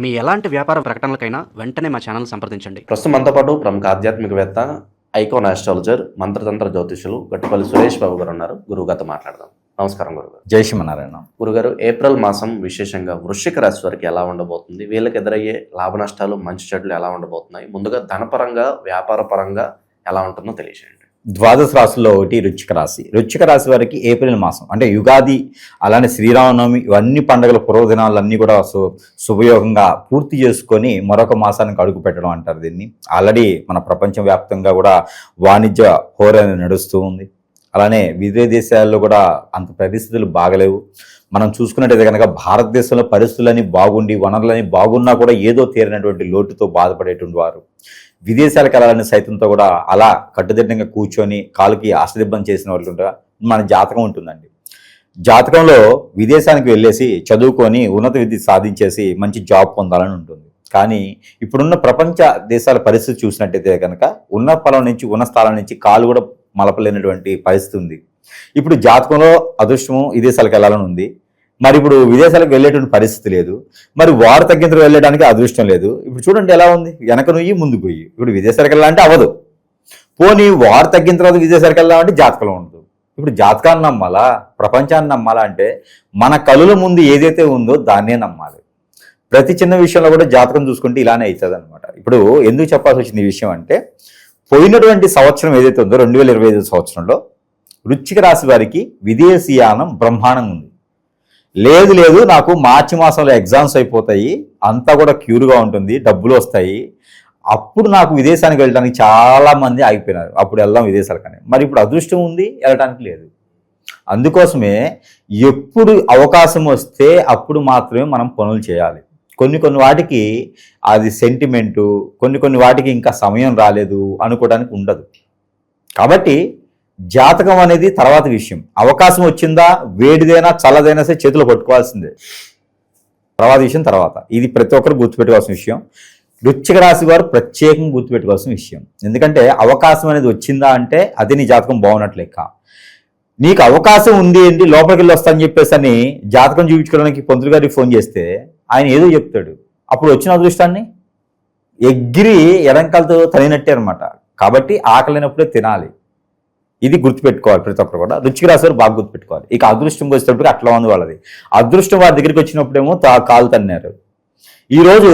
మీ ఎలాంటి వ్యాపార ప్రకటనలకైనా వెంటనే మా ఛానల్ సంప్రదించండి. ప్రస్తుతం మనతో పాటు ప్రముఖ ఆధ్యాత్మికవేత్త, ఐకాన్ ఆస్ట్రాలజర్, మంత్రతంత్ర జ్యోతిషులు గట్టిపల్లి సురేష్ బాబు గారు ఉన్నారు. గురువుగారితో మాట్లాడదాం. నమస్కారం గురుగారు. జై శ్రీమన్నారాయణ. గురుగారు, ఏప్రిల్ మాసం విశేషంగా వృశ్చిక రాశి వారికి ఎలా ఉండబోతుంది? వీళ్ళకి ఎదురయ్యే లాభ నష్టాలు, మంచి చెడులు ఎలా ఉండబోతున్నాయి? ముందుగా ధనపరంగా, వ్యాపార పరంగా ఎలా ఉంటుందో తెలియజేయండి. ద్వాదశ రాశుల్లో ఒకటి వృశ్చిక రాశి. వృశ్చిక రాశి వారికి ఏప్రిల్ మాసం అంటే యుగాది, అలానే శ్రీరామనవమి, ఇవన్నీ పండుగల పూర్వదినాలన్నీ కూడా శుభయోగంగా పూర్తి చేసుకొని మరొక మాసానికి అడుగు పెట్టడం అంటారు దీన్ని. ఆల్రెడీ మన ప్రపంచవ్యాప్తంగా కూడా వాణిజ్య హోర నడుస్తూ ఉంది. అలానే విదేశ దేశాల్లో కూడా అంత పరిస్థితులు బాగలేవు. మనం చూసుకున్నట్టయితే కనుక భారతదేశంలో పరిస్థితులన్నీ బాగుండి, వనరులని బాగున్నా కూడా ఏదో తీరినటువంటి లోటుతో బాధపడేటువంటి వారు విదేశాలకు వెళ్ళాలని సైతంతో కూడా అలా కట్టుదిట్టంగా కూర్చొని కాలుకి ఆశ్రదిబ్బం చేసిన వాళ్ళు మన జాతకం ఉంటుందండి. జాతకంలో విదేశానికి వెళ్ళేసి చదువుకొని ఉన్నత విద్య సాధించేసి మంచి జాబ్ పొందాలని ఉంటుంది. కానీ ఇప్పుడున్న ప్రపంచ దేశాల పరిస్థితి చూసినట్టయితే కనుక ఉన్న పొలం నుంచి, ఉన్న స్థలం నుంచి కాలు కూడా మలపలేనటువంటి పరిస్థితి ఉంది. ఇప్పుడు జాతకంలో అదృష్టము విదేశాలకు వెళ్ళాలని ఉంది. మరి ఇప్పుడు విదేశాలకు వెళ్ళేటువంటి పరిస్థితి లేదు. మరి వారు తగ్గింతలు వెళ్ళడానికి అదృష్టం లేదు. ఇప్పుడు చూడండి ఎలా ఉంది, వెనక నుయ్యి ముందు పోయి. ఇప్పుడు విదేశాలకు వెళ్ళాలంటే అవ్వదు. పోనీ వారు తగ్గిన తర్వాత విదేశాలకు వెళ్ళాలంటే జాతకంలో ఉండదు. ఇప్పుడు జాతకాన్ని నమ్మాలా, ప్రపంచాన్ని నమ్మాలా అంటే మన కళ్ళ ముందు ఏదైతే ఉందో దాన్నే నమ్మాలి. ప్రతి చిన్న విషయంలో కూడా జాతకం చూసుకుంటే ఇలానే అవుతుంది అనమాట. ఇప్పుడు ఎందుకు చెప్పాల్సి వచ్చింది ఈ విషయం అంటే, పోయినటువంటి సంవత్సరం ఏదైతే ఉందో 2025 సంవత్సరంలో వృశ్చిక రాశి వారికి విదేశీయానం బ్రహ్మాండంగా ఉంది. లేదు నాకు మార్చి మాసంలో ఎగ్జామ్స్ అయిపోతాయి, అంతా కూడా క్యూర్గా ఉంటుంది, డబ్బులు వస్తాయి, అప్పుడు నాకు విదేశానికి వెళ్ళడానికి చాలా మంది ఆగిపోయినారు, అప్పుడు వెళ్దాం విదేశాలకని. మరి ఇప్పుడు అదృష్టం ఉంది, వెళ్ళడానికి లేదు. అందుకోసమే ఎప్పుడు అవకాశం వస్తే అప్పుడు మాత్రమే మనం పనులు చేయాలి. కొన్ని వాటికి అది సెంటిమెంటు, కొన్ని వాటికి ఇంకా సమయం రాలేదు అనుకోవడానికి ఉండదు. కాబట్టి జాతకం అనేది తర్వాత విషయం. అవకాశం వచ్చిందా, వేడిదైనా చల్లదైనా సరే చేతిలో పట్టుకోవాల్సిందే. తర్వాత విషయం తర్వాత. ఇది ప్రతి ఒక్కరు గుర్తుపెట్టుకోవాల్సిన విషయం. వృశ్చిక రాశి వారు ప్రత్యేకంగా గుర్తుపెట్టుకోవాల్సిన విషయం. ఎందుకంటే అవకాశం అనేది వచ్చిందా అంటే అది నీ జాతకం బాగున్నట్లు లెక్క. నీకు అవకాశం ఉంది ఏంటి, లోపలికి వెళ్ళి వస్తానని చెప్పేసి అని జాతకం చూపించుకోవడానికి పంతులు గారికి ఫోన్ చేస్తే ఆయన ఏదో చెప్తాడు. అప్పుడు వచ్చిన అదృష్టాన్ని ఎగిరి ఎడంకాలతో తనినట్టే అనమాట. కాబట్టి ఆకలినప్పుడే తినాలి. ఇది గుర్తుపెట్టుకోవాలి ప్రతి ఒక్కరు కూడా. వృశ్చిక రాశి వారు బాగా గుర్తుపెట్టుకోవాలి. ఇక అదృష్టం వచ్చేటప్పుడు అట్లా ఉంది వాళ్ళది. అదృష్టం వారి దగ్గరికి వచ్చినప్పుడేమో కాలు తన్నారు. ఈరోజు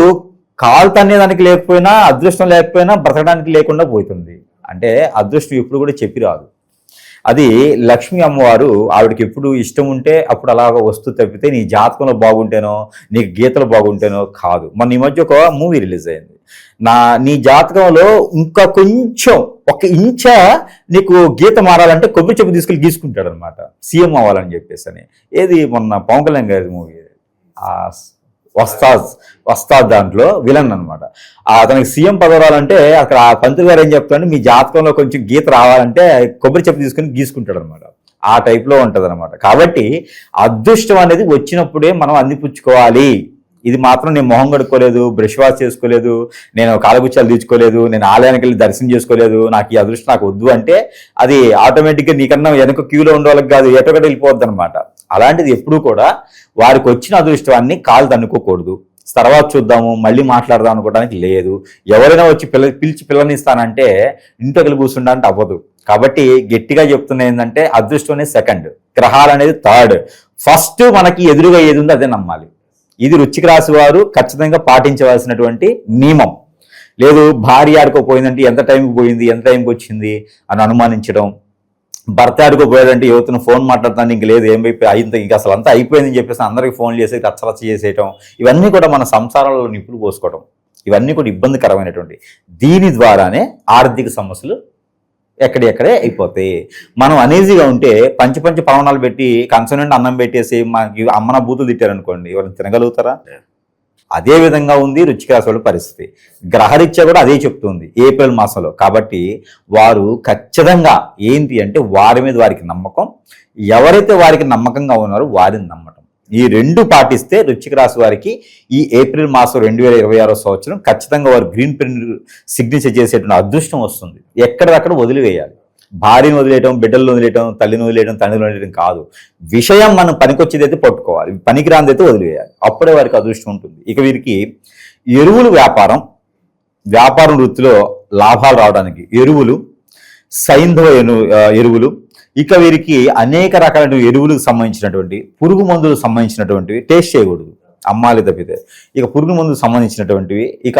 కాలు తన్నేదానికి లేకపోయినా, అదృష్టం లేకపోయినా బ్రతకడానికి లేకుండా పోతుంది. అంటే అదృష్టం ఎప్పుడు కూడా చెప్పి రాదు. అది లక్ష్మీ అమ్మవారు, ఆవిడకి ఎప్పుడు ఇష్టం ఉంటే అప్పుడు అలాగ వస్తూ తప్పితే నీ జాతకంలో బాగుంటేనో, నీకు గీతలు బాగుంటేనో కాదు. మొన్న ఈ మధ్య ఒక మూవీ రిలీజ్ అయింది. నీ జాతకంలో ఇంకా కొంచెం ఒక ఇంచ నీకు గీత మారాలంటే కొబ్బరి చెప్పు తీసుకెళ్ళి గీసుకుంటాడు అనమాట, సీఎం అవ్వాలని చెప్పేసి అని. ఏది మొన్న పవన్ కళ్యాణ్ గారి మూవీ వస్తాద్ దాంట్లో విలన్ అనమాట. అతనికి సీఎం పదవి రావాలంటే అక్కడ ఆ పంతులు గారు ఏం చెప్తాడంటే, మీ జాతకంలో కొంచెం గీత రావాలంటే కొబ్బరి చెప్పు తీసుకుని గీసుకుంటాడు అనమాట. ఆ టైప్లో ఉంటుంది అనమాట. కాబట్టి అదృష్టం అనేది వచ్చినప్పుడే మనం అందిపుచ్చుకోవాలి. ఇది మాత్రం నేను మొహం కడుక్కోలేదు, బ్రష్ వాష్ చేసుకోలేదు, నేను కాలగుచ్చాలు తీర్చుకోలేదు, నేను ఆలయానికి వెళ్ళి దర్శనం చేసుకోలేదు, నాకు ఈ అదృష్టం నాకు వద్దు అంటే అది ఆటోమేటిక్గా నీకన్నా వెనక క్యూలో ఉండే వాళ్ళకి కాదు, ఎటొకటి వెళ్ళిపోద్ది అనమాట. అలాంటిది ఎప్పుడూ కూడా వారికి వచ్చిన అదృష్టాన్ని కాలు తన్నుకోకూడదు. తర్వాత చూద్దాము, మళ్ళీ మాట్లాడదాం అనుకోవడానికి లేదు. ఎవరైనా వచ్చి పిలిచి పిల్లనిస్తానంటే ఇంట్లో కలిసి కూర్చుండాలంటే అవ్వదు. కాబట్టి గట్టిగా చెప్తున్నా ఏంటంటే అదృష్టం అనేది సెకండ్, గ్రహాలు అనేది థర్డ్. ఫస్ట్ మనకి ఎదురుగా ఏది ఉందో అదే నమ్మాలి. ఇది వృశ్చిక రాశి వారు ఖచ్చితంగా పాటించవలసినటువంటి నియమం. లేదు భార్య ఆడుకోపోయిందంటే ఎంత టైంకి పోయింది, ఎంత టైంకి వచ్చింది అని అనుమానించడం, భర్త ఆడుకోపోయాడంటే యువతను ఫోన్ మాట్లాడుతాను ఇంక లేదు ఏమైపోయి ఇంక అసలు అంతా అయిపోయిందని చెప్పేసి అందరికి ఫోన్ చేసి రచ్చరచ్చ చేసేయటం, ఇవన్నీ కూడా మన సంసారాల్లో నిప్పులు పోసుకోవడం, ఇవన్నీ కూడా ఇబ్బందికరమైనటువంటి. దీని ద్వారానే ఆర్థిక సమస్యలు ఎక్కడెక్కడే అయిపోతాయి. మనం అనీజీగా ఉంటే పంచి పవనాలు పెట్టి కంచం నుండి అన్నం పెట్టేసి మనకి అమ్మన బూతులు తిట్టారనుకోండి, ఎవరైనా తినగలుగుతారా? అదే విధంగా ఉంది వృశ్చిక రాశి వాళ్ళ పరిస్థితి. గ్రహరీత్యా కూడా అదే చెప్తుంది ఏప్రిల్ మాసంలో. కాబట్టి వారు ఖచ్చితంగా ఏంటి అంటే వారి మీద వారికి నమ్మకం, ఎవరైతే వారికి నమ్మకంగా ఉన్నారో వారిని నమ్మటం, ఈ రెండు పాటిస్తే వృశ్చిక రాశి వారికి ఈ ఏప్రిల్ మాసం 2026 సంవత్సరం ఖచ్చితంగా వారు గ్రీన్ పెన్ సిగ్నేచర్ చేసేటువంటి అదృష్టం వస్తుంది. ఎక్కడిదక్కడ వదిలివేయాలి. భార్యను వదిలేయటం, బిడ్డలను వదిలేయటం, తల్లిని వదిలేయటం, తండ్రిని వదిలేయటం కాదు. విషయం మనం పనికొచ్చేది అయితే పట్టుకోవాలి, పనికిరానిది అయితే వదిలేయాలి. అప్పుడే వారికి అదృష్టం ఉంటుంది. ఇక వీరికి ఎరువులు వ్యాపారం వృత్తిలో లాభాలు రావడానికి ఎరువులు, సైంధవ ఎరువులు, ఇక వీరికి అనేక రకాల ఎరువులకు సంబంధించినటువంటి, పురుగు మందులకు సంబంధించినటువంటివి టేస్ట్ చేయకూడదు, అమ్మాలి తప్పితే. ఇక పురుగు మందుకు సంబంధించినటువంటివి, ఇక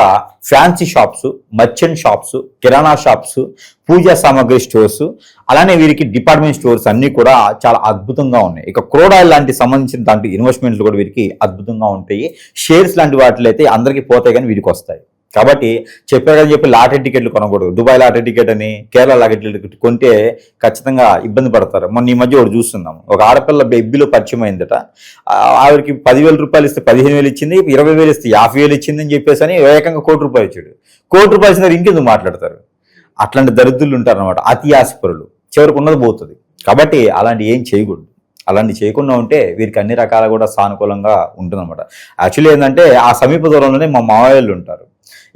ఫ్యాన్సీ షాప్స్, మర్చెంట్ షాప్స్, కిరాణా షాప్స్, పూజా సామాగ్రి స్టోర్స్, అలానే వీరికి డిపార్ట్మెంట్ స్టోర్స్ అన్నీ కూడా చాలా అద్భుతంగా ఉన్నాయి. ఇక క్రూడ్ ఆయిల్ లాంటి సంబంధించిన దాంట్లో ఇన్వెస్ట్మెంట్లు కూడా వీరికి అద్భుతంగా ఉంటాయి. షేర్స్ లాంటి వాటిలో అయితే అందరికీ పోతాయి కానీ వీరికి వస్తాయి. కాబట్టి చెప్పారని చెప్పి లాటరీ టికెట్లు కొనకూడదు. దుబాయ్ లాటరీ టికెట్ అని, కేరళ లాటరీ టికెట్ కొంటే ఖచ్చితంగా ఇబ్బంది పడతారు. మొన్న ఈ మధ్య ఒకటి చూస్తున్నాము, ఒక ఆడపిల్ల బెబ్బిలో పరిచయం అయిందట. ఆవిడకి 10,000 రూపాయలు ఇస్తే 15,000 ఇచ్చింది, 20,000 ఇస్తే 50,000 ఇచ్చింది అని చెప్పేసి అని ఏకంగా ₹1,00,000 ఇచ్చాడు. ₹1,00,000 ఇచ్చినారు, ఇంకెందుకు మాట్లాడతారు? అట్లాంటి దరిద్రులు ఉంటారు అనమాట, అతి ఆశపరులు. చివరికి ఉన్నది పోతుంది. కాబట్టి అలాంటి ఏం చేయకూడదు. అలాంటి చేయకుండా ఉంటే వీరికి అన్ని రకాల కూడా సానుకూలంగా ఉంటుందన్నమాట. యాక్చువల్లీ ఏంటంటే ఆ సమీప దూరంలోనే మా మావయ్యలు ఉంటారు.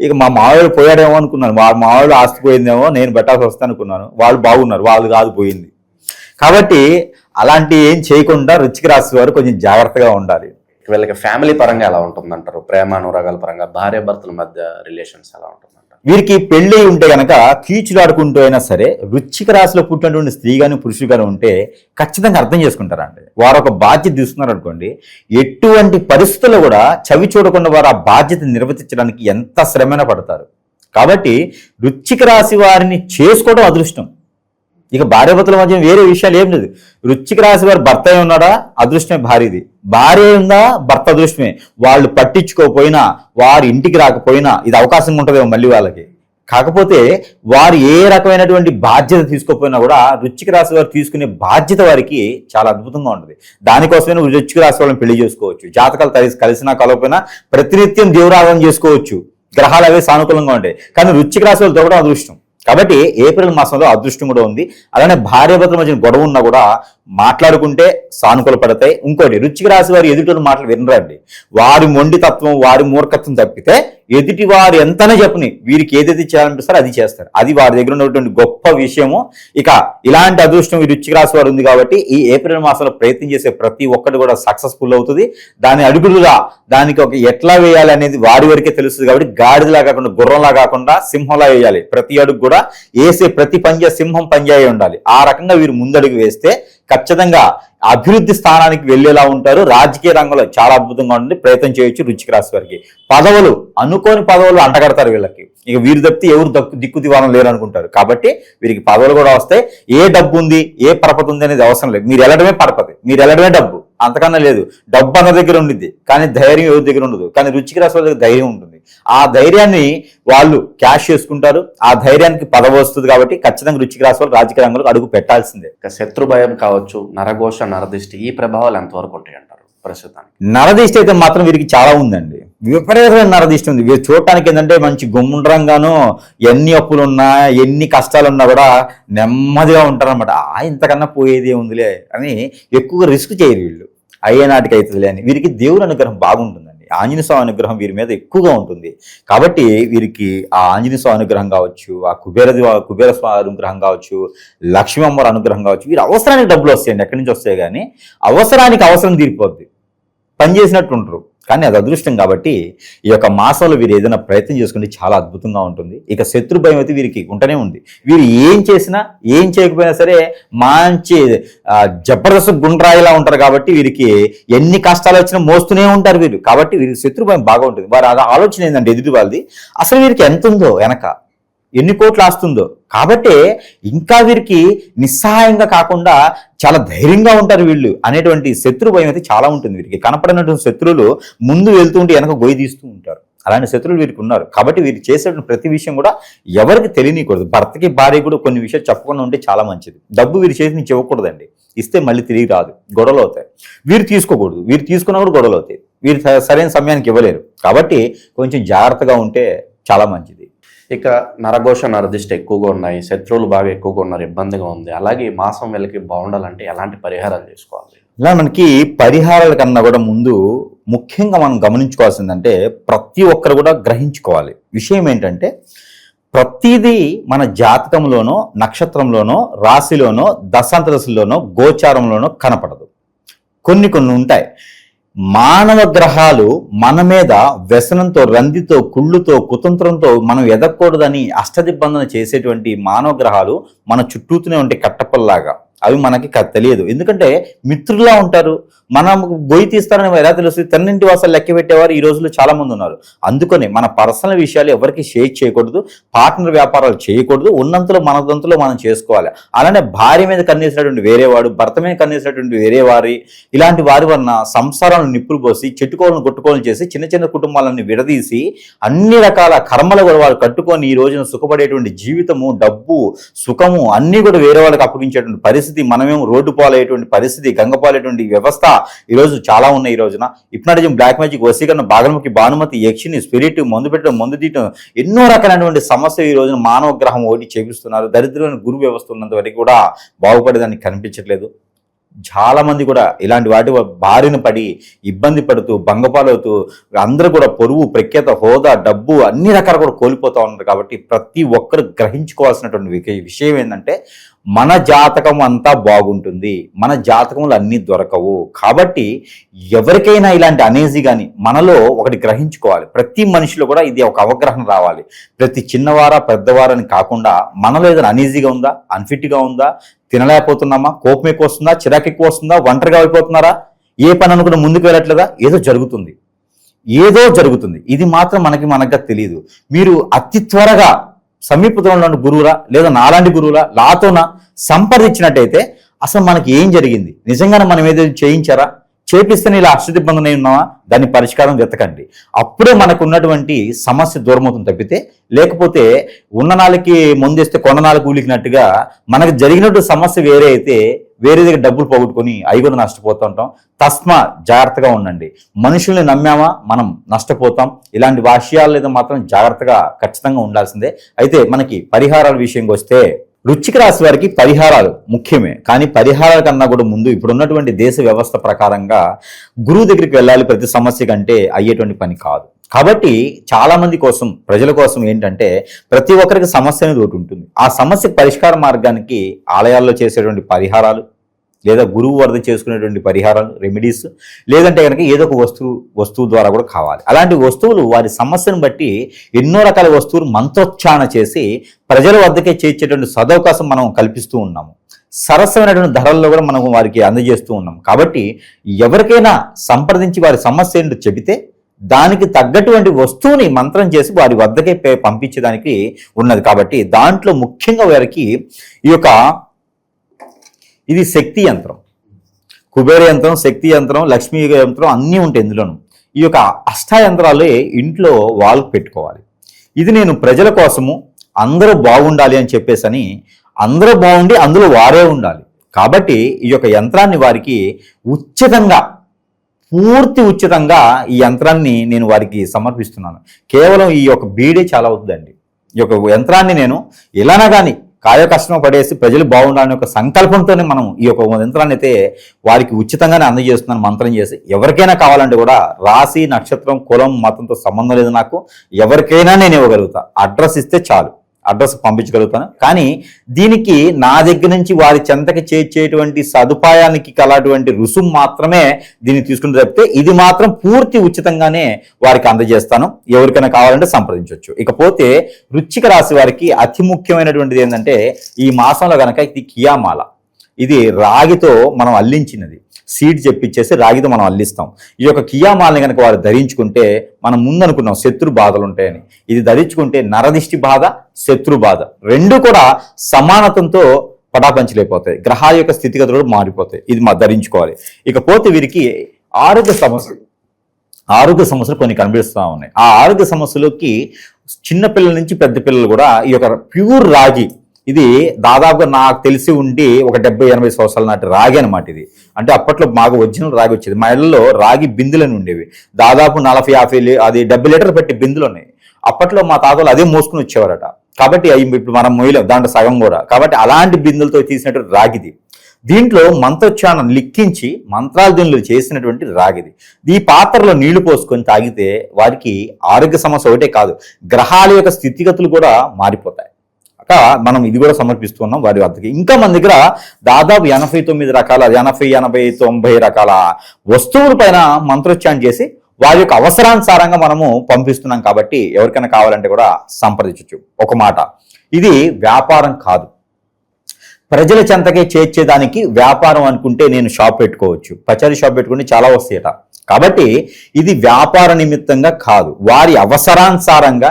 ఇక మా మావయ్యలు పోయాడేమో అనుకున్నాను, మా మావయ్యలు ఆస్తి పోయిందేమో, నేను పెట్టాల్సి వస్తాను అనుకున్నాను. వాళ్ళు బాగున్నారు, వాళ్ళు కాదు పోయింది. కాబట్టి అలాంటి ఏం చేయకుండా వృశ్చిక రాశి వారు కొంచెం జాగ్రత్తగా ఉండాలి. వీళ్ళకి ఫ్యామిలీ పరంగా ఎలా ఉంటుందంటారు? ప్రేమ అనురాగాల పరంగా, భార్యాభర్తల మధ్య రిలేషన్స్ ఎలా ఉంటుందంటారు? వీరికి పెళ్లి ఉంటే గనక కీచులాడుకుంటూ అయినా సరే వృశ్చిక రాశిలో పుట్టినటువంటి స్త్రీ కానీ పురుషులు కానీ ఉంటే ఖచ్చితంగా అర్థం చేసుకుంటారండి. వారు ఒక బాధ్యత తీసుకున్నారు అనుకోండి, ఎటువంటి పరిస్థితుల్లో కూడా చవి చూడకుండా వారు ఆ బాధ్యత నిర్వర్తించడానికి ఎంత శ్రమైనా పడతారు. కాబట్టి వృశ్చిక రాశి వారిని చేసుకోవడం అదృష్టం. ఇక భార్యాభర్తల మధ్య వేరే విషయాలు ఏం లేదు. వృశ్చిక రాశి వారు భర్త ఉన్నాడా, అదృష్టమే భార్యది. భార్య ఉందా, భర్త అదృష్టమే. వాళ్ళు పట్టించుకోకపోయినా, వారి ఇంటికి రాకపోయినా ఇది అవకాశం ఉంటుందేమో మళ్ళీ వాళ్ళకి. కాకపోతే వారు ఏ రకమైనటువంటి బాధ్యత తీసుకోకపోయినా కూడా వృశ్చిక రాశి వారు తీసుకునే బాధ్యత వారికి చాలా అద్భుతంగా ఉంటుంది. దానికోసమే వృశ్చిక రాశి వాళ్ళని పెళ్లి చేసుకోవచ్చు. జాతకాలు కలిసినా కలవకపోయినా ప్రతినిత్యం దేవురాధన చేసుకోవచ్చు. గ్రహాలు అవే సానుకూలంగా ఉంటాయి. కానీ వృశ్చిక రాశి వాళ్ళు దొరకడం అదృష్టం. కాబట్టి ఏప్రిల్ మాసంలో అదృష్టం కూడా ఉంది. అలానే భార్యాభర్తల మధ్య గొడవ ఉన్నా కూడా మాట్లాడుకుంటే సానుకూల పడతాయి. ఇంకోటి, వృశ్చిక రాశి వారు ఎదుటి మాటలు వినరండి. వారి మొండితత్వం, వారి మూర్ఖత్వం తప్పితే ఎదుటి వారు ఎంతనే చెప్పని వీరికి ఏదైతే చేయాలనిపిస్తారో అది చేస్తారు. అది వారి దగ్గర ఉన్నటువంటి గొప్ప విషయము. ఇక ఇలాంటి అదృష్టం ఈ వృశ్చిక రాశి వారు ఉంది కాబట్టి ఈ ఏప్రిల్ మాసంలో ప్రయత్నం చేసే ప్రతి ఒక్కటి కూడా సక్సెస్ఫుల్ అవుతుంది. దాని అడుగులుగా దానికి ఒక ఎట్లా వేయాలి అనేది వారి వరకే తెలుస్తుంది. కాబట్టి గాడిదలా కాకుండా, గుర్రంలా కాకుండా సింహంలా వేయాలి. ప్రతి అడుగు కూడా వేసే ప్రతి పంజా సింహం పంజాయే ఉండాలి. ఆ రకంగా వీరు ముందడుగు వేస్తే ఖచ్చితంగా అభివృద్ధి స్థానానికి వెళ్లేలా ఉంటారు. రాజకీయ రంగంలో చాలా అద్భుతంగా ఉంటుంది. ప్రయత్నం చేయొచ్చు వృశ్చిక రాశి వారికి. పదవులు, అనుకోని పదవులు అంటగడతారు వీళ్ళకి. ఇక వీరు తప్పితే ఎవరు దిక్కు దివానం లేరు అనుకుంటారు. కాబట్టి వీరికి పదవులు కూడా వస్తాయి. ఏ డబ్బు ఉంది, ఏ పరపతి ఉంది అనేది అవసరం లేదు. మీరు వెళ్ళడమే పరపతి, మీరు వెళ్ళడమే డబ్బు, అంతకన్నా లేదు. డబ్బు అన్న దగ్గర ఉండిద్ది కానీ ధైర్యం ఎవరి దగ్గర ఉండదు. కానీ వృశ్చిక రాశి వాళ్ళ దగ్గర ధైర్యం ఉంటుంది. ఆ ధైర్యాన్ని వాళ్ళు క్యాష్ చేసుకుంటారు. ఆ ధైర్యానికి పదవి వస్తుంది. కాబట్టి ఖచ్చితంగా వృశ్చిక రాశి వాళ్ళు రాజకీయ రంగంలో అడుగు పెట్టాల్సిందే. శత్రు భయం కావచ్చు, నరఘోష, నరదిష్టి, ఈ ప్రభావాలు ఎంతవరకు ఉంటాయి అంటారు ప్రస్తుతానికి? నరదిష్టి అయితే మాత్రం వీరికి చాలా ఉందండి. విపరీతమైన నరదిష్టి ఉంది. వీరు చూడటానికి ఏంటంటే మంచి గుమ్ముండ్రంగాను, ఎన్ని అప్పులున్నా, ఎన్ని కష్టాలున్నా కూడా నెమ్మదిగా ఉంటారనమాట. ఇంతకన్నా పోయేది ఉందిలే అని ఎక్కువగా రిస్క్ చేయరు వీళ్ళు. అయ్యే నాటికి అవుతుందిలే అని. వీరికి దేవుని అనుగ్రహం బాగుంటుందండి. ఆంజనేయ స్వామి అనుగ్రహం వీరి మీద ఎక్కువగా ఉంటుంది. కాబట్టి వీరికి ఆ ఆంజనేయ స్వామి అనుగ్రహం కావచ్చు, ఆ కుబేర స్వామి అనుగ్రహం కావచ్చు, లక్ష్మీ అమ్మవారి అనుగ్రహం కావచ్చు. వీరు అవసరానికి డబ్బులు వస్తాయండి, ఎక్కడి నుంచి వస్తాయి కానీ అవసరానికి అవసరం తీరిపోద్ది. పని చేసినట్టు ఉంటారు. కానీ అది అదృష్టం. కాబట్టి ఈ యొక్క మాసంలో వీరు ఏదైనా ప్రయత్నం చేసుకుంటే చాలా అద్భుతంగా ఉంటుంది. ఇక శత్రు భయం అయితే వీరికి ఉంటూనే ఉంది. వీరు ఏం చేసినా, ఏం చేయకపోయినా సరే మంచి జబర్దస్త్ గుండ్రాయిలా ఉంటారు. కాబట్టి వీరికి ఎన్ని కష్టాలు వచ్చినా మోస్తూనే ఉంటారు వీరు. కాబట్టి వీరికి శత్రు భయం బాగా ఉంటుంది. వారి ఆలోచన ఏంటంటే ఎదుటి వాళ్ళది అసలు వీరికి ఎంత ఉందో, వెనక ఎన్ని కోట్లు ఆస్తుందో. కాబట్టి ఇంకా వీరికి నిస్సహాయంగా కాకుండా చాలా ధైర్యంగా ఉంటారు వీళ్ళు అనేటువంటి శత్రు భయం అయితే చాలా ఉంటుంది వీరికి. కనపడినటువంటి శత్రువులు ముందు వెళ్తుంటే వెనక గొయ్యి తీస్తూ ఉంటారు. అలాంటి శత్రువులు వీరికి ఉన్నారు. కాబట్టి వీరు చేసేటువంటి ప్రతి విషయం కూడా ఎవరికి తెలియకూడదు. భర్తకి భార్య కూడా కొన్ని విషయాలు చెప్పకుండా ఉంటే చాలా మంచిది. డబ్బు వీరి చేసి నుంచి ఇవ్వకూడదండి. ఇస్తే మళ్ళీ తిరిగి రాదు, గొడవలు అవుతాయి. వీరు తీసుకోకూడదు. వీరు తీసుకున్నా కూడా గొడవలు అవుతాయి. వీరు సరైన సమయానికి ఇవ్వలేరు. కాబట్టి కొంచెం జాగ్రత్తగా ఉంటే చాలా మంచిది. ఇక నరఘోష, నరదిష్టి ఎక్కువగా ఉన్నాయి, శత్రువులు బాగా ఎక్కువగా ఉన్నారు, ఇబ్బందిగా ఉంది. అలాగే ఈ మాసం వీళ్ళకి బాగుండాలంటే ఎలాంటి పరిహారాలు చేసుకోవాలి? ఇలా మనకి పరిహారాల కన్నా కూడా ముందు ముఖ్యంగా మనం గమనించుకోవాల్సిందంటే ప్రతి ఒక్కరు కూడా గ్రహించుకోవాలి విషయం ఏంటంటే ప్రతిదీ మన జాతకంలోనో, నక్షత్రంలోనో, రాశిలోనో, దశాంతరశిలోనో, గోచారంలోనో కనపడదు. కొన్ని ఉంటాయి. మానవ గ్రహాలు మన మీద వ్యసనంతో, రందితో, కుళ్ళుతో, కుతంత్రంతో మనం ఎదగకూడదని అష్టదిబ్బందన చేసేటువంటి మానవ గ్రహాలు మన చుట్టూతూనే ఉంటే కట్టపల్లాగా. అవి మనకి తెలియదు. ఎందుకంటే మిత్రులా ఉంటారు. మనం గొయ్యి తీస్తారని ఎలా తెలుస్తుంది? తన్నింటి వాసాలు లెక్క పెట్టేవారు ఈ రోజుల్లో చాలా మంది ఉన్నారు. అందుకనే మన పర్సనల్ విషయాలు ఎవరికి షేర్ చేయకూడదు, పార్ట్నర్ వ్యాపారాలు చేయకూడదు, ఉన్నంతలో మనదంతలో మనం చేసుకోవాలి. అలానే భార్య మీద కన్నేసినటువంటి వేరేవాడు, భర్త మీద కన్నేసినటువంటి వేరే వారి, ఇలాంటి వారి వలన సంసారాలను నిప్పులు పోసి, చెట్టుకోలను కొట్టుకోలను చేసి, చిన్న చిన్న కుటుంబాలన్నీ విడదీసి, అన్ని రకాల కర్మలు కూడా వాళ్ళు కట్టుకొని ఈ రోజున సుఖపడేటువంటి జీవితము, డబ్బు, సుఖము అన్నీ కూడా వేరే వాళ్ళకి అప్పగించేటువంటి పరిస్థితి, మనమేమో రోడ్డు పాలయ్యేటువంటి పరిస్థితి, గంగపాలేటువంటి వ్యవస్థ ఈరోజు చాలా ఉన్నాయి. ఈ రోజున హిప్నాటిజం, బ్లాక్ మ్యాజిక్, వశీకరణ, బాగలముఖి, భానుమతి, యక్షిని, స్పిరిట్, మందు పెట్టడం, మందు తీయటం, ఎన్నో రకాలైనటువంటి సమస్యలు ఈ రోజున మానవ గ్రహం ఒకటి చేపిస్తున్నారు. దరిద్రమైన గురు వ్యవస్థ ఉన్నంత వరకు కూడా బాగుపడేదానికి కనిపించట్లేదు. చాలా మంది కూడా ఇలాంటి వాటి బారిన పడి ఇబ్బంది పడుతూ, భంగపాలవుతూ, అందరూ కూడా పొరుగు, ప్రఖ్యాత, హోదా, డబ్బు అన్ని రకాలు కూడా కోల్పోతూ ఉన్నారు. కాబట్టి ప్రతి ఒక్కరు గ్రహించుకోవాల్సినటువంటి విషయం ఏంటంటే, మన జాతకం అంతా బాగుంటుంది, మన జాతకములు అన్నీ దొరకవు. కాబట్టి ఎవరికైనా ఇలాంటి అనేజీ కానీ మనలో ఒకటి గ్రహించుకోవాలి. ప్రతి మనిషిలో కూడా ఇది ఒక అవగాహన రావాలి. ప్రతి చిన్నవారా పెద్దవారని కాకుండా మనలో ఏదైనా అనేజీగా ఉందా, అన్ఫిట్గా ఉందా, తినలేకపోతున్నామా, కోపం ఎక్కువ వస్తుందా, చిరాకు ఎక్కువ వస్తుందా, ఒంటరిగా అయిపోతున్నారా, ఏ పని అనుకున్న ముందుకు వెళ్ళట్లేదా, ఏదో జరుగుతుంది. ఇది మాత్రం మనకు తెలియదు. మీరు అతి త్వరగా సమీపంలో ఉన్న గురువులా లేదా నాలాంటి గురువులా నాతోనా సంప్రదించినట్టయితే అసలు మనకి ఏం జరిగింది, నిజంగానే మనం ఏదైనా చేయించారా, చేపిస్తేనే ఇలా అష్టదిబ్బందన ఉన్నావా, దాని పరిష్కారం వెతకండి. అప్పుడే మనకు ఉన్నటువంటి సమస్య దూరమవుతుంది తప్పితే, లేకపోతే ఉన్న నాళ్ళకి ముందేస్తే కొండ నాళ్ళకి ఊలికినట్టుగా మనకు జరిగినట్టు సమస్య వేరే అయితే వేరే దగ్గర డబ్బులు పోగొట్టుకొని అవి కూడా నష్టపోతూ ఉంటాం. తస్మా జాగ్రత్తగా ఉండండి. మనుషుల్ని నమ్మామా మనం నష్టపోతాం. ఇలాంటి విషయాలు లేదా మాత్రం జాగ్రత్తగా ఖచ్చితంగా ఉండాల్సిందే. అయితే మనకి పరిహారాల విషయంకి వస్తే, వృశ్చిక రాశి వారికి పరిహారాలు ముఖ్యమే. కానీ పరిహారాల కన్నా కూడా ముందు ఇప్పుడున్నటువంటి దేశ వ్యవస్థ ప్రకారంగా గురువు దగ్గరికి వెళ్ళాలి ప్రతి సమస్య కంటే అయ్యేటువంటి పని కాదు. కాబట్టి చాలా మంది కోసం, ప్రజల కోసం ఏంటంటే ప్రతి ఒక్కరికి సమస్య అనేది ఒకటి ఉంటుంది. ఆ సమస్యకు పరిష్కార మార్గానికి ఆలయాల్లో చేసేటువంటి పరిహారాలు, లేదా గురువు వరద చేసుకునేటువంటి పరిహారాలు, రెమెడీస్, లేదంటే కనుక ఏదో ఒక వస్తువు ద్వారా కూడా కావాలి. అలాంటి వస్తువులు వారి సమస్యను బట్టి ఎన్నో రకాల వస్తువులు మంత్రోచ్చారణ చేసి ప్రజల వద్దకే చేర్చేటువంటి సదవకాశం మనం కల్పిస్తూ ఉన్నాము. సరసమైనటువంటి ధరల్లో కూడా మనం వారికి అందజేస్తూ ఉన్నాం. కాబట్టి ఎవరికైనా సంప్రదించి వారి సమస్య ఏంటో చెబితే దానికి తగ్గటువంటి వస్తువుని మంత్రం చేసి వారి వద్దకే పంపించడానికి ఉన్నది. కాబట్టి దాంట్లో ముఖ్యంగా వారికి ఇది శక్తి యంత్రం, కుబేర యంత్రం, శక్తి యంత్రం, లక్ష్మీ యంత్రం అన్నీ ఉంటాయి ఇందులోను. ఈ యొక్క అష్టాయంత్రాలే ఇంట్లో వాళ్ళకు పెట్టుకోవాలి. ఇది నేను ప్రజల కోసము అందరూ బాగుండాలి అని చెప్పేసని, అందరూ బాగుండి అందులో వారే ఉండాలి. కాబట్టి ఈ యొక్క యంత్రాన్ని వారికి పూర్తి ఉచితంగా ఈ యంత్రాన్ని నేను వారికి సమర్పిస్తున్నాను. కేవలం ఈ యొక్క బీడే చాలా అవుతుందండి. ఈ యొక్క యంత్రాన్ని నేను ఎలానా కానీ కాయ కష్టం పడేసి ప్రజలు బాగుండాలనే ఒక సంకల్పంతోనే మనం ఈ యొక్క యంత్రాన్ని అయితే వారికి ఉచితంగానే అందజేస్తున్నాను మంత్రం చేసి. ఎవరికైనా కావాలంటే కూడా రాశి, నక్షత్రం, కులం, మతంతో సంబంధం లేదు నాకు. ఎవరికైనా నేను ఇవ్వగలుగుతా. అడ్రస్ ఇస్తే చాలు, అడ్రస్ పంపించగలుగుతాను. కానీ దీనికి నా దగ్గర నుంచి వారి చెంతకి చేర్చేటువంటి సదుపాయానికి కలటువంటి రుసుము మాత్రమే దీన్ని తీసుకుని తప్పితే ఇది మాత్రం పూర్తి ఉచితంగానే వారికి అందజేస్తాను. ఎవరికైనా కావాలంటే సంప్రదించవచ్చు. ఇకపోతే వృశ్చిక రాశి వారికి అతి ముఖ్యమైనటువంటిది ఏంటంటే, ఈ మాసంలో కనుక ఇది కియామాల, ఇది రాగితో మనం అల్లించినది. సీడ్ చెప్పించేసి రాగితో మనం అల్లిస్తాం. ఈ యొక్క కియామాలని కనుక వారు ధరించుకుంటే, మనం ముందు అనుకున్నాం శత్రు బాధలు ఉంటాయని, ఇది ధరించుకుంటే నరదిష్టి బాధ, శత్రు బాధ రెండు కూడా సమానతంతో పటాపంచలేకపోతాయి. గ్రహాల యొక్క స్థితిగతులు కూడా మారిపోతాయి. ఇది ధరించుకోవాలి. ఇకపోతే వీరికి ఆరోగ్య సమస్యలు కొన్ని కనిపిస్తూ ఉన్నాయి. ఆ ఆరోగ్య సమస్యలకి చిన్నపిల్లల నుంచి పెద్ద పిల్లలు కూడా ఈ యొక్క ప్యూర్ రాగి, ఇది దాదాపుగా నాకు తెలిసి ఉండి ఒక 70-80 సంవత్సరాల నాటి రాగి అనమాట. ఇది అంటే అప్పట్లో మాకు ఒరిజినల్ రాగి వచ్చేది. మా ఇళ్ళలో రాగి బిందులని ఉండేవి. దాదాపు 40-50 అది 70 లీటర్లు పెట్టి బిందులు ఉన్నాయి. అప్పట్లో మా తాతలు అదే మోసుకుని వచ్చేవారట. కాబట్టి ఇప్పుడు మనం మొయ్యలేం దాంట్లో సగం కూడా. కాబట్టి అలాంటి బిందులతో తీసినట్టు రాగిది. దీంట్లో మంత్రోచ్చారణ లిఖించి మంత్రాలు దీనిలో చేసినటువంటి రాగిది. ఈ పాత్రలో నీళ్లు పోసుకొని తాగితే వారికి ఆరోగ్య సమస్య ఒకటే కాదు, గ్రహాల యొక్క స్థితిగతులు కూడా మారిపోతాయి. అక్క మనం ఇది కూడా సమర్పిస్తున్నాం వారి వద్దకి. ఇంకా మన దగ్గర దాదాపు 89 రకాల 90 రకాల వస్తువుల పైన మంత్రోచ్చారణ చేసి వారి యొక్క అవసరానుసారంగా మనము పంపిస్తున్నాం. కాబట్టి ఎవరికైనా కావాలంటే కూడా సంప్రదించవచ్చు. ఒక మాట, ఇది వ్యాపారం కాదు, ప్రజల చెంతకే చేర్చేదానికి వ్యాపారం అనుకుంటే నేను షాప్ పెట్టుకోవచ్చు, పచారీ షాప్ పెట్టుకుంటే చాలా వస్తాయట. కాబట్టి ఇది వ్యాపార నిమిత్తంగా కాదు, వారి అవసరానుసారంగా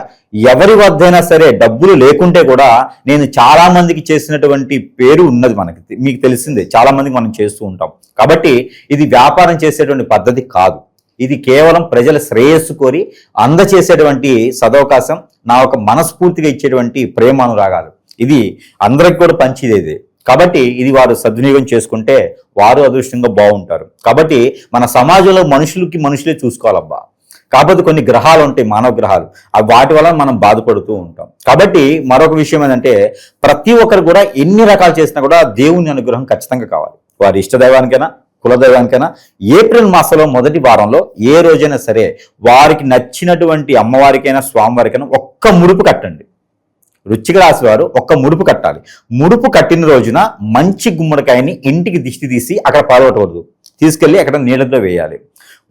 ఎవరి వద్దైనా సరే డబ్బులు లేకుంటే కూడా నేను చాలా మందికి చేసినటువంటి పేరు ఉన్నది, మనకి మీకు తెలిసిందే, చాలా మందికి మనం చేస్తూ ఉంటాం. కాబట్టి ఇది వ్యాపారం చేసేటువంటి పద్ధతి కాదు, ఇది కేవలం ప్రజల శ్రేయస్సు కోరి అందచేసేటువంటి సదవకాశం, నా ఒక మనస్ఫూర్తిగా ఇచ్చేటువంటి ప్రేమానురాగాలు, ఇది అందరికి కూడా పంచిదేది. కాబట్టి ఇది వారు సద్వినియోగం చేసుకుంటే వారు అదృష్టంగా బాగుంటారు. కాబట్టి మన సమాజంలో మనుషులే చూసుకోవాలబ్బా. కాకపోతే కొన్ని గ్రహాలు ఉంటాయి, మానవ గ్రహాలు, వాటి వల్ల మనం బాధపడుతూ ఉంటాం. కాబట్టి మరొక విషయం ఏంటంటే ప్రతి ఒక్కరు కూడా ఎన్ని రకాలు చేసినా కూడా దేవుని అనుగ్రహం ఖచ్చితంగా కావాలి. వారి ఇష్టదైవానికైనా కులదైవానికైనా ఏప్రిల్ మాసంలో మొదటి వారంలో ఏ రోజైనా సరే వారికి నచ్చినటువంటి అమ్మవారికైనా స్వామివారికైనా ఒక్క ముడుపు కట్టండి. వృశ్చిక రాశి వారు ఒక్క ముడుపు కట్టాలి. ముడుపు కట్టిన రోజున మంచి గుమ్మడికాయని ఇంటికి దిష్టి తీసి అక్కడ పాల్గొట్టవద్దు, తీసుకెళ్లి అక్కడ నీళ్ళతో వేయాలి.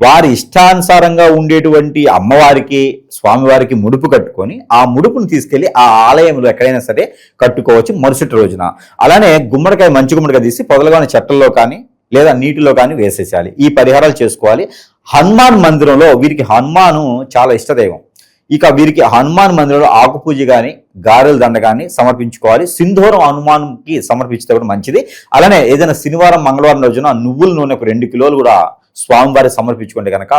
వారి ఇష్టానుసారంగా ఉండేటువంటి అమ్మవారికి స్వామివారికి ముడుపు కట్టుకొని ఆ ముడుపును తీసుకెళ్లి ఆ ఆలయంలో ఎక్కడైనా సరే కట్టుకోవచ్చు మరుసటి రోజున. అలానే గుమ్మడికాయ మంచి గుమ్మడికాయ తీసి పొదలుగాని చెట్టల్లో కానీ లేదా నీటిలో కానీ వేసేసేయాలి. ఈ పరిహారాలు చేసుకోవాలి. హనుమాన్ మందిరంలో వీరికి హనుమాను చాలా ఇష్టదైవం. ఇక వీరికి హనుమాన్ మందిరంలో ఆకు పూజ కానీ గారెల దండ కానీ సమర్పించుకోవాలి. సింధూరం హనుమాన్కి సమర్పించితే కూడా మంచిది. అలానే ఏదైనా శనివారం మంగళవారం రోజున నువ్వుల నూనె ఒక 2 కిలోలు కూడా స్వామివారి సమర్పించుకుంటే కనుక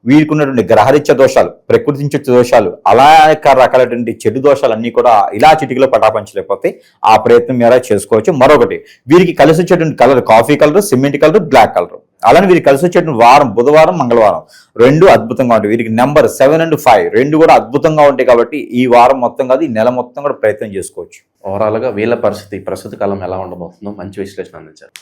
వీరికి ఉన్నటువంటి గ్రహరీత్య దోషాలు, ప్రకృతించే దోషాలు, అలాగే రకాలైనటువంటి చెడు దోషాలు అన్నీ కూడా ఇలా చిటికలో పటాపంచలేకపోతే ఆ ప్రయత్నం మీరు చేసుకోవచ్చు. మరొకటి, వీరికి కలిసి వచ్చేటువంటి colour coffee colour, cement colour, black colour. అలానే వీరికి కలిసి వచ్చేటువంటి వారం బుధవారం మంగళవారం 2 అద్భుతంగా ఉంటాయి. వీరికి నెంబర్ 7 and 5 2 కూడా అద్భుతంగా ఉంటాయి. కాబట్టి ఈ వారం మొత్తం కాదు, ఈ నెల మొత్తం కూడా ప్రయత్నం చేసుకోవచ్చు. ఓవరాల్గా వీళ్ళ పరిస్థితి ప్రస్తుత కాలం ఎలా ఉండబోతుందో మంచి విశ్లేషణ అందించారు.